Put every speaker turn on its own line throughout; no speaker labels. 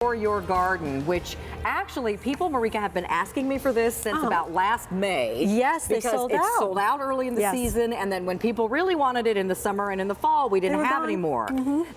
For your garden, which actually people, Marika, have been asking me for this since about last May.
Yes, they sold out.
Because it's sold out early in the season, and then when people really wanted it in the summer and in the fall, we didn't have any more.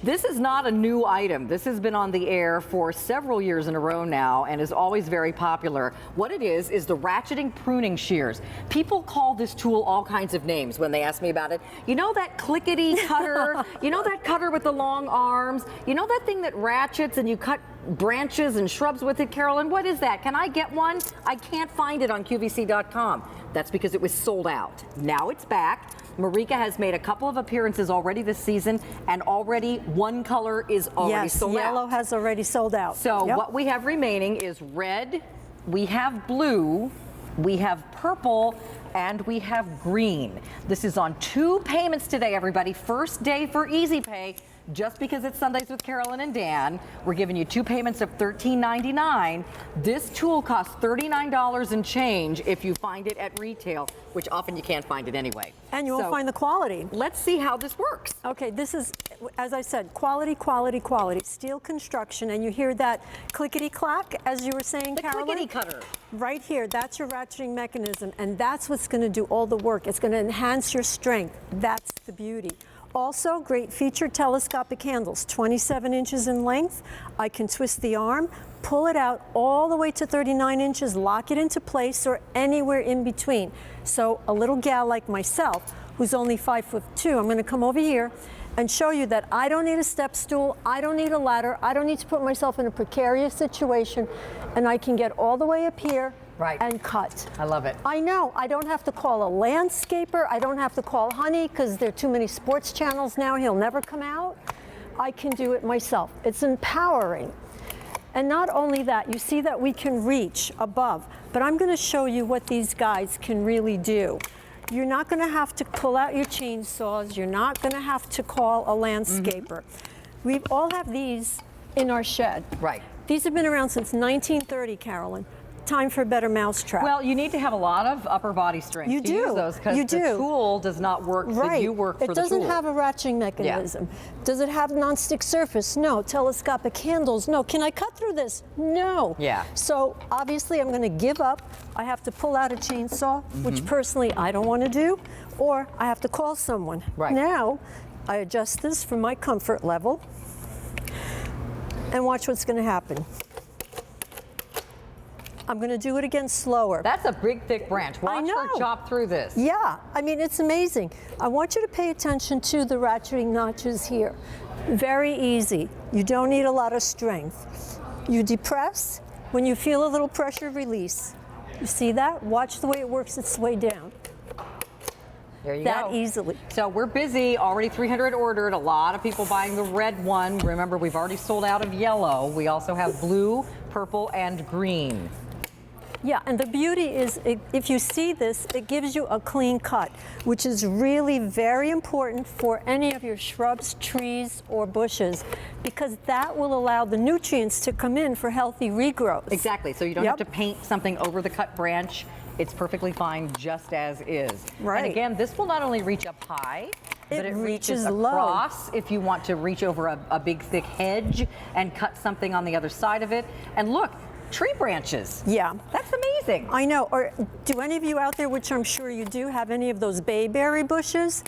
This is not a new item. This has been on the air for several years in a row now and is always very popular. What it is the Racheting Pruning Shears. People call this tool all kinds of names when they ask me about it. You know that clickety cutter? You know that cutter with the long arms? You know that thing that ratchets and you cut branches and shrubs with it, Carolyn? What is that? Can I get one? I can't find it on QVC.com. That's because it was sold out. Now it's back. Marika has made a couple of appearances already this season, and already one color is already sold out.
Yes, yellow has already sold out.
So what we have remaining is red, we have blue, we have purple, and we have green. This is on 2 payments today, everybody. First day for Easy Pay. Just because it's Sundays with Carolyn and Dan, we're giving you 2 payments of $13.99. This tool costs $39 and change if you find it at retail, which often you can't find it anyway.
And you won't find the quality.
Let's see how this works.
Okay, this is, as I said, quality, quality, quality. Steel construction, and you hear that clickety-clack, as you were saying, Carolyn?
The clickety cutter.
Right here, that's your ratcheting mechanism, and that's what's going to do all the work. It's going to enhance your strength. That's the beauty. Also, great feature, telescopic handles, 27 inches in length. I can twist the arm, pull it out all the way to 39 inches, lock it into place, or anywhere in between. So a little gal like myself, who's only 5'2", I'm gonna come over here and show you that I don't need a step stool, I don't need a ladder, I don't need to put myself in a precarious situation, and I can get all the way up here and cut.
I love it.
I know, I don't have to call a landscaper, I don't have to call Honey because there are too many sports channels now, he'll never come out. I can do it myself. It's empowering. And not only that, you see that we can reach above, but I'm going to show you what these guys can really do. You're not going to have to pull out your chainsaws, you're not going to have to call a landscaper. We all have these in our shed.
Right.
These have been around since 1930, Carolyn. Time for a better mousetrap.
Well, you need to have a lot of upper body strength
to
use those, because the tool does not work that you work for the tool.
It doesn't have a ratcheting mechanism. Does it have non-stick surface? No. Telescopic handles? No. Can I cut through this? No. So obviously I'm going to give up. I have to pull out a chainsaw, which personally I don't want to do, or I have to call someone. Now I adjust this for my comfort level and watch what's going to happen. I'm going to do it again slower.
That's a big, thick branch. Watch her chop through this.
Yeah, I mean, it's amazing. I want you to pay attention to the ratcheting notches here. Very easy. You don't need a lot of strength. You depress. When you feel a little pressure, release. You see that? Watch the way it works its way down.
There you go.
That easily.
So we're busy, already 300 ordered, a lot of people buying the red one. Remember, we've already sold out of yellow. We also have blue, purple, and green.
Yeah, and the beauty is, if you see this, it gives you a clean cut, which is really very important for any of your shrubs, trees, or bushes, because that will allow the nutrients to come in for healthy regrowth.
Exactly, so you don't have to paint something over the cut branch. It's perfectly fine just as is. And again, this will not only reach up high, but it reaches across if you want to reach over a big thick hedge and cut something on the other side of it. And look, tree branches. Yeah. That's amazing. I know. Or do any of you out there, which I'm sure you do, have any of those bayberry bushes?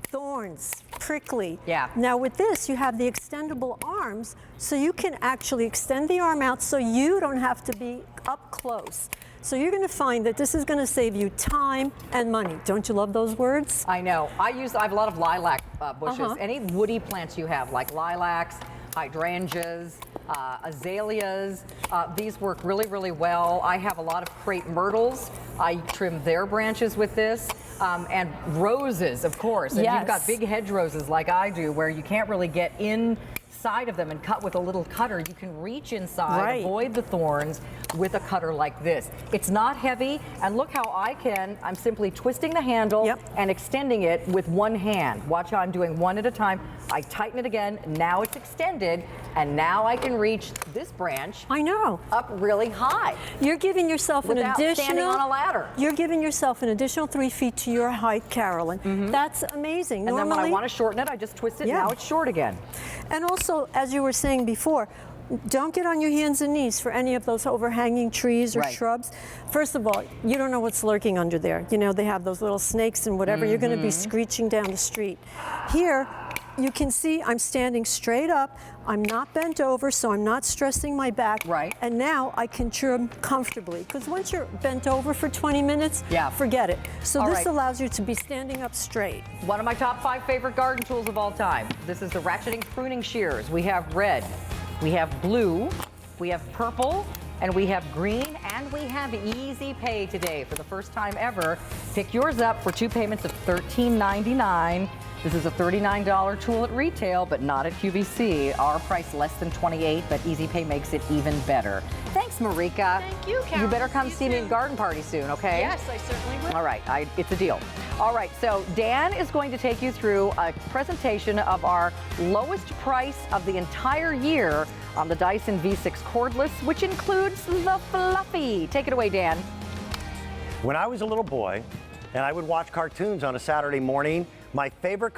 Thorns, prickly. Yeah. Now with this, you have the extendable arms, so you can actually extend the arm out so you don't have to be up close. So you're going to find that this is going to save you time and money. Don't you love those words? I know. I have a lot of lilac bushes. Any woody plants you have, like lilacs, hydrangeas, azaleas, these work really, really well. I have a lot of crepe myrtles. I trim their branches with this. And roses, of course. And you've got big hedge roses like I do, where you can't really get inside of them and cut with a little cutter. You can reach inside, avoid the thorns with a cutter like this. It's not heavy, and look how I'm simply twisting the handle and extending it with one hand. Watch how I'm doing one at a time. I tighten it again, now it's extended, and now I can reach this branch up really high. You're giving yourself an additional, standing on a ladder. You're giving yourself an additional 3 feet to your height, Carolyn. That's amazing. And then when I want to shorten it, I just twist it, now it's short again. And also, as you were saying before,
Don't get on your hands and knees for any of those overhanging trees or shrubs. First of all, you don't know what's lurking under there. You know, they have those little snakes and whatever. You're going to be screeching down the street. Here, you can see I'm standing straight up. I'm not bent over, so I'm not stressing my back.
Right.
And now I can trim comfortably. Because once you're bent over for 20 minutes, forget it. So this allows you to be standing up straight.
One of my top 5 favorite garden tools of all time. This is the Racheting Pruning Shears. We have red, we have blue, we have purple, and we have green, and we have easy pay today for the first time ever. Pick yours up for 2 payments of $13.99. This is a $39 tool at retail, but not at QVC. Our price less than $28, but easy pay makes it even better. Thanks, Marika.
Thank you, Carol.
You better come see me at garden party soon, okay?
Yes, I certainly will.
All right, it's a deal. All right, so Dan is going to take you through a presentation of our lowest price of the entire year on the Dyson V6 cordless, which includes the Fluffy. Take it away, Dan.
When I was a little boy and I would watch cartoons on a Saturday morning, my favorite